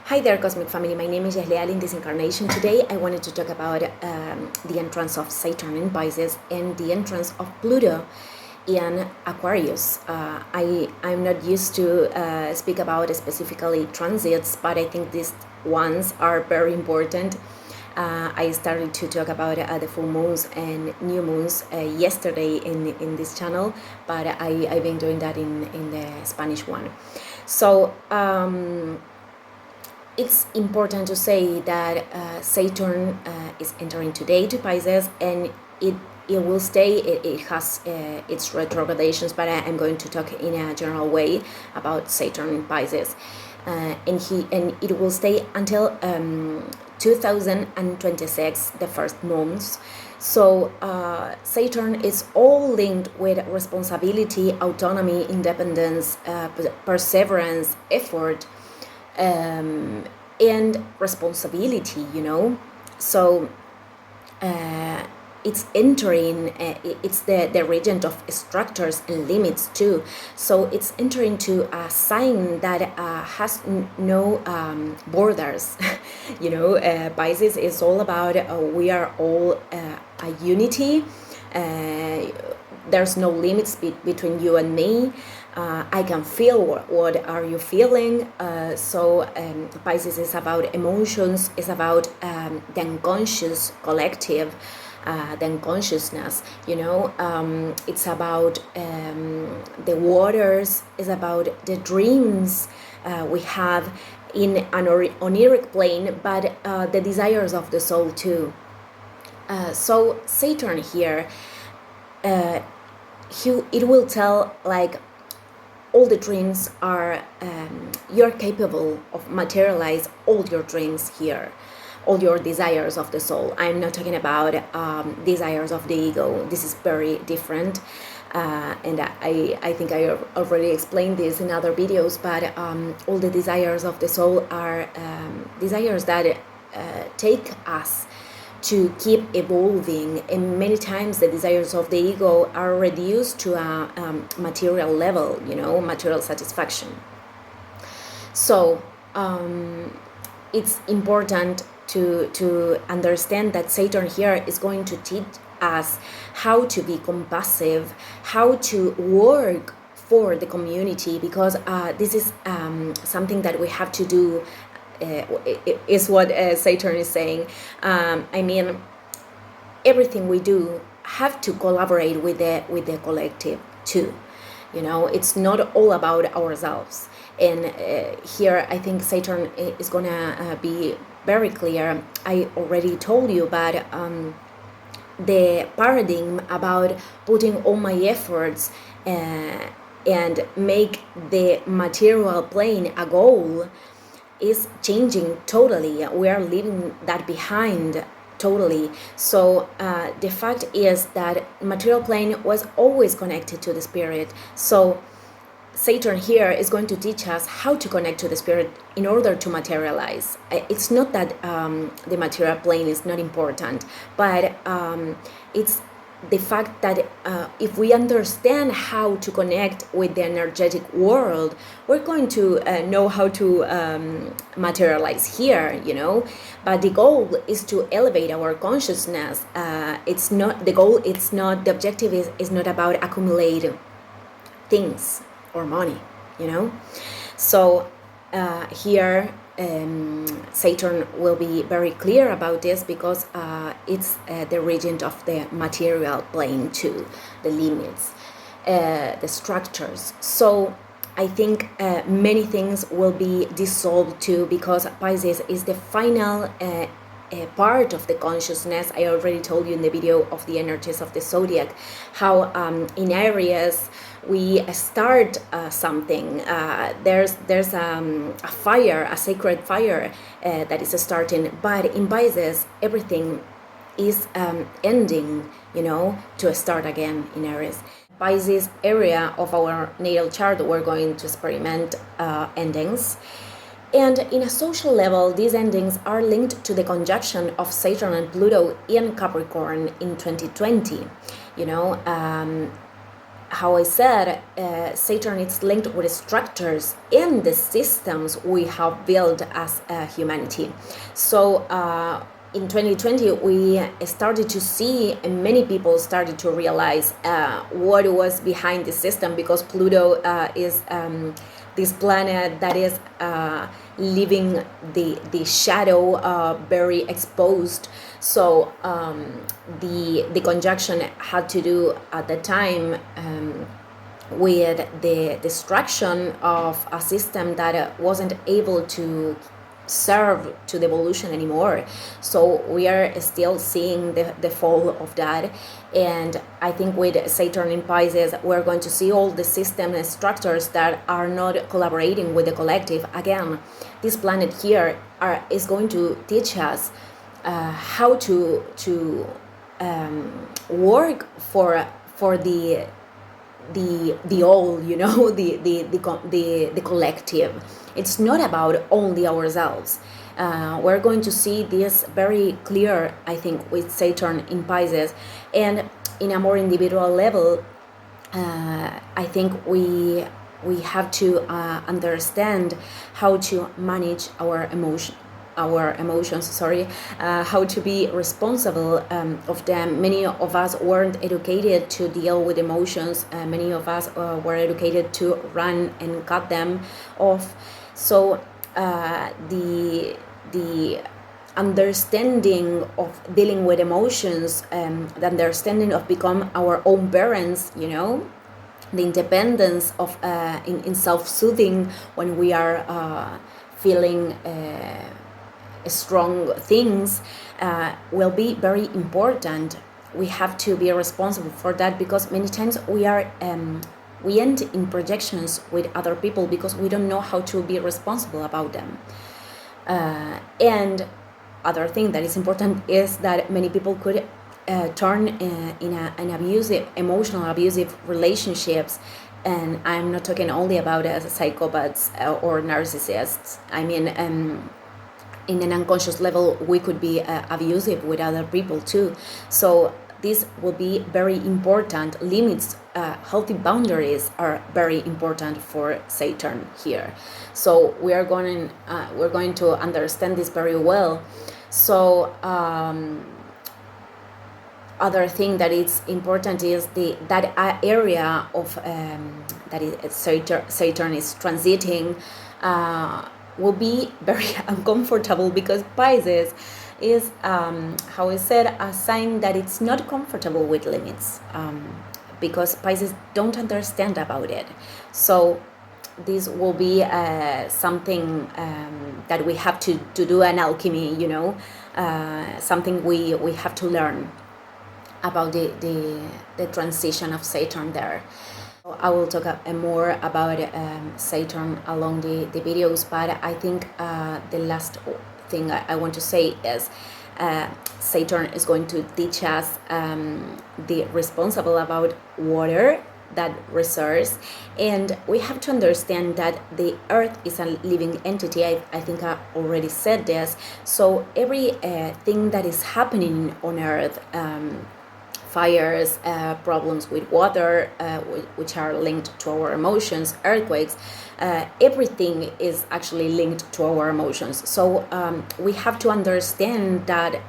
Hi there, Cosmic Family. My name is Yasleal. In this incarnation today, I wanted to talk about the entrance of Saturn in Pisces and the entrance of Pluto in Aquarius. I'm not used to speak about specifically transits, but I think these ones are very important. I started to talk about the full moons and new moons yesterday in this channel, but I've been doing that in the Spanish one. So it's important to say that Saturn is entering today to Pisces, and it will stay. It has its retrogradations, but I'm going to talk in a general way about Saturn in Pisces, and it will stay until 2026, the first months. So Saturn is all linked with responsibility, autonomy, independence, perseverance, effort, and responsibility, So it's entering, it's the regent of structures and limits too. So it's entering to a sign that has no borders. Pisces is all about we are all a unity. There's no limits between you and me. I can feel what are you feeling. So Pisces is about emotions, it's about the unconscious collective, the unconsciousness, it's about the waters, it's about the dreams we have in an oniric plane, but the desires of the soul too. So Saturn here, it will tell like all the dreams are, you're capable of materialize all your dreams here, all your desires of the soul. I'm not talking about desires of the ego. This is very different. And I think I already explained this in other videos, but all the desires of the soul are desires that take us to keep evolving, and many times the desires of the ego are reduced to a material level, material satisfaction. So it's important to understand that Saturn here is going to teach us how to be compassionate, how to work for the community, because this is something that we have to do. Is what Saturn is saying. Everything we do have to collaborate with the collective too. It's not all about ourselves. And here I think Saturn is gonna be very clear. I already told you, but the paradigm about putting all my efforts and make the material plane a goal is changing totally. We are leaving that behind totally. So the fact is that material plane was always connected to the spirit. So Saturn here is going to teach us how to connect to the spirit in order to materialize. It's not that the material plane is not important, but it's the fact that if we understand how to connect with the energetic world, we're going to know how to materialize here, But the goal is to elevate our consciousness. It's not the goal. It's not the objective. Is not about accumulating things or money, So here Saturn will be very clear about this, because it's the regent of the material plane too, the limits, the structures. So I think many things will be dissolved too, because Pisces is the final part of the consciousness. I already told you in the video of the energies of the zodiac how in Aries we start something. There's a fire, a sacred fire that is starting, but in Pisces everything is ending, to start again in Aries. Pisces area of our natal chart, we're going to experiment endings. And in a social level, these endings are linked to the conjunction of Saturn and Pluto in Capricorn in 2020. how I said, Saturn is linked with structures in the systems we have built as humanity. So in 2020, we started to see, and many people started to realize what was behind the system, because Pluto is this planet that is leaving the shadow very exposed. So the conjunction had to do at the time with the destruction of a system that wasn't able to serve to the evolution anymore. So we are still seeing the fall of that. And I think with Saturn in Pisces, we're going to see all the system and structures that are not collaborating with the collective. Again, this planet here is going to teach us how to work for the all, you know, the collective. It's not about only ourselves. We're going to see this very clear, I think, with Saturn in Pisces. And in a more individual level, I think we have to understand how to manage our emotions, how to be responsible of them. Many of us weren't educated to deal with emotions. Many of us were educated to run and cut them off. So the understanding of dealing with emotions, the understanding of become our own parents, you know, the independence of in self-soothing when we are feeling strong things will be very important. We have to be responsible for that, because many times we end in projections with other people because we don't know how to be responsible about them. And other thing that is important is that many people could turn in an abusive, emotional abusive relationships. And I'm not talking only about psychopaths or narcissists. I mean, in an unconscious level, we could be abusive with other people too. So this will be very important. Limits, healthy boundaries are very important for Saturn here. So we're going to understand this very well. So other thing that is important is that area of that is Saturn is transiting will be very uncomfortable, because Pisces is, how I said, a sign that it's not comfortable with limits, because Pisces don't understand about it. So this will be something that we have to do an alchemy, you know, something we have to learn about the transition of Saturn there. I will talk more about Saturn along the videos, but I think the last thing I want to say is Saturn is going to teach us the responsible about water that resource, and we have to understand that the earth is a living entity. I think I already said this. So every thing that is happening on earth, fires, problems with water, which are linked to our emotions, earthquakes, everything is actually linked to our emotions. So we have to understand that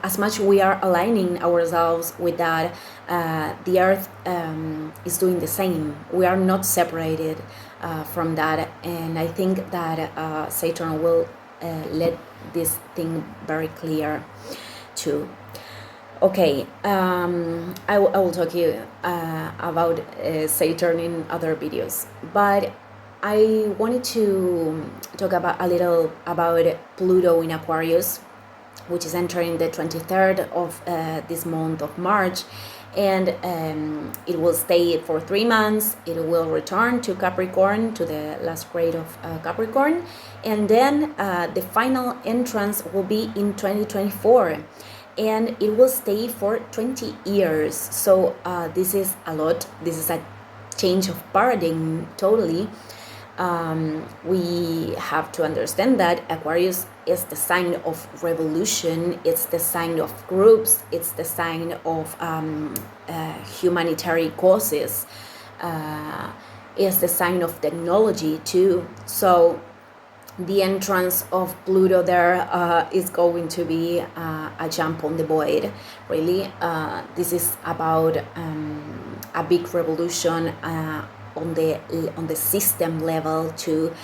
as much we are aligning ourselves with that, the earth is doing the same. We are not separated from that, and I think that Saturn will let this thing very clear too. Okay, I will talk to you about Saturn in other videos, but I wanted to talk about a little about Pluto in Aquarius, which is entering the 23rd of this month of March, and it will stay for 3 months. It will return to Capricorn, to the last grade of Capricorn, and then the final entrance will be in 2024, and it will stay for 20 years. So this is a lot. This is a change of paradigm totally. we have to understand that Aquarius is the sign of revolution, it's the sign of groups, it's the sign of humanitarian causes, it's the sign of technology too. So the entrance of Pluto there is going to be a jump on the void, really. This is about a big revolution on the system level too,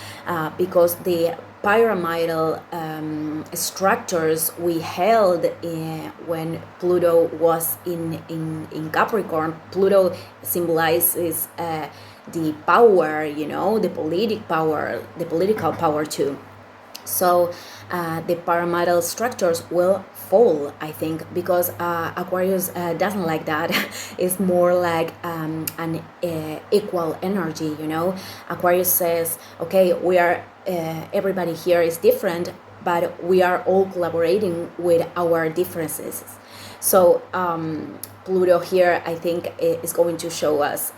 because the pyramidal structures we held when Pluto was in Capricorn. Pluto symbolizes the power, the political power too. So the pyramidal structures will fall, I think, because Aquarius doesn't like that. It's more like an equal energy, Aquarius says, okay, we are, everybody here is different, but we are all collaborating with our differences. So Pluto here, I think, is going to show us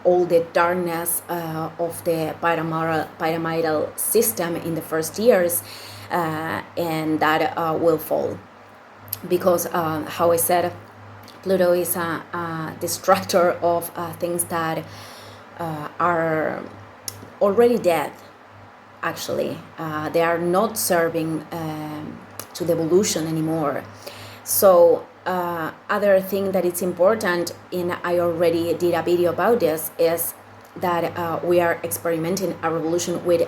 all the darkness of the pyramidal system in the first years, and that will fall. Because, how I said, Pluto is a destructor of things that are already dead, actually. They are not serving to the evolution anymore. So other thing that is important, and I already did a video about this, is that we are experimenting a revolution with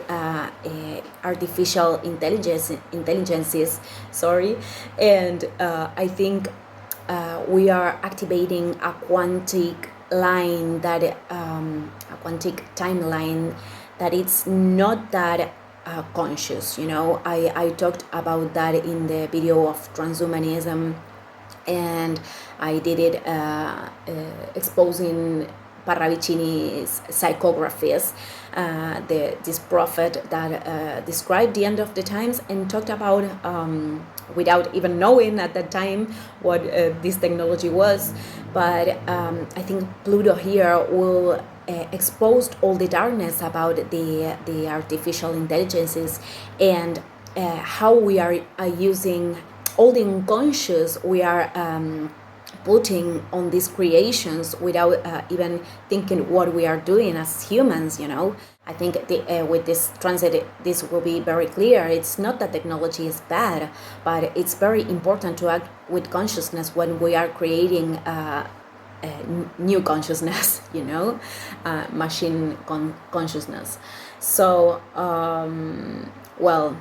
artificial intelligences, and I think we are activating a quantic line, that a quantic timeline, that it's not that conscious. I talked about that in the video of transhumanism, and I did it exposing Parravicini's psychographies, this prophet that described the end of the times, and talked about, without even knowing at that time what this technology was. But I think Pluto here will expose all the darkness about the artificial intelligences, and how we are using all the unconscious we are putting on these creations without even thinking what we are doing as humans. I think with this transit, this will be very clear. It's not that technology is bad, but it's very important to act with consciousness when we are creating new consciousness, machine consciousness. So, well,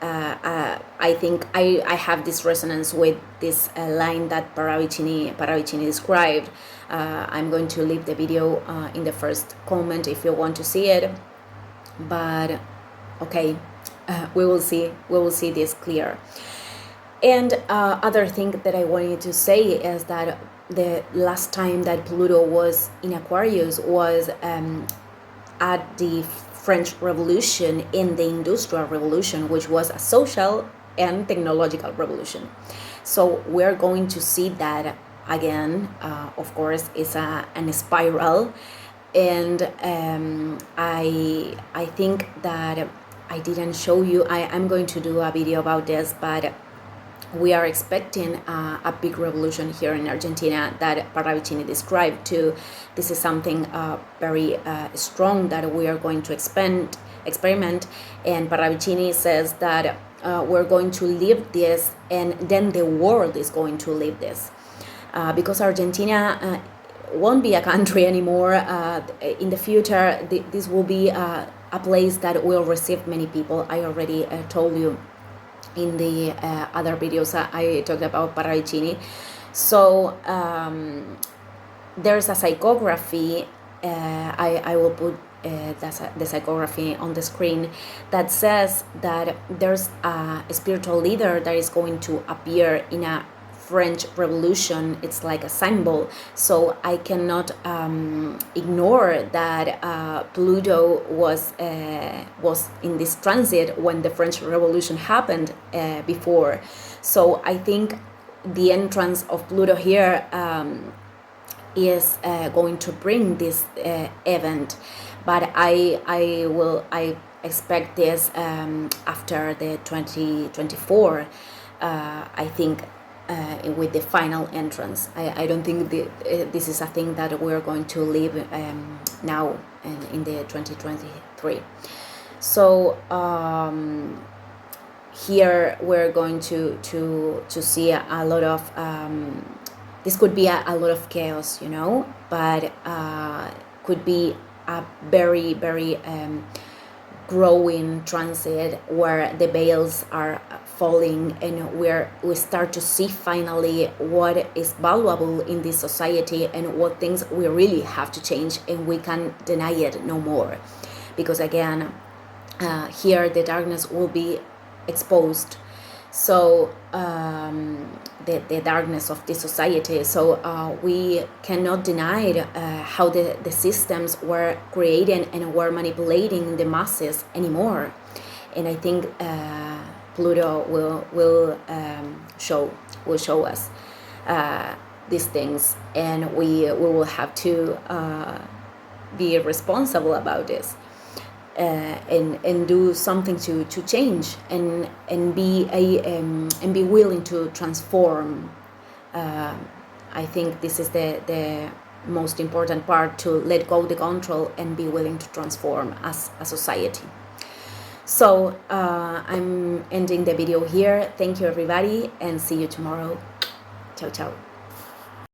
I think I have this resonance with this line that Parravicini described. I'm going to leave the video in the first comment if you want to see it. But okay, we will see this clear. And other thing that I wanted to say is that the last time that Pluto was in Aquarius was at the French Revolution, in the Industrial Revolution, which was a social and technological revolution. So we're going to see that again. Of course, it's an spiral, and I think that I didn't show you. I'm going to do a video about this, but we are expecting a big revolution here in Argentina that Parravicini described too. This is something very strong that we are going to experiment, and Parravicini says that we're going to live this, and then the world is going to live this, because Argentina won't be a country anymore. In the future, this will be a place that will receive many people. I already told you in the other videos I talked about Parravicini. So there's a psychography, I will put the psychography on the screen, that says that there's a spiritual leader that is going to appear in a French Revolution. It's like a symbol. So I cannot ignore that Pluto was in this transit when the French Revolution happened before. So I think the entrance of Pluto here is going to bring this event. but I expect this after the 2024. I think with the final entrance. I don't think this is a thing that we're going to live now in the 2023. So here we're going to see a lot of this could be a lot of chaos, you know, but could be a very growing transit where the veils are falling and we start to see finally what is valuable in this society and what things we really have to change, and we can deny it no more, because again here the darkness will be exposed. So the darkness of the society. So we cannot deny how the systems were creating and were manipulating the masses anymore. And I think Pluto will show us these things, and we will have to be responsible about this. And do something to change and be willing to transform. I think this is the most important part, to let go the control and be willing to transform as a society. So I'm ending the video here. Thank you everybody, and see you tomorrow. Ciao ciao.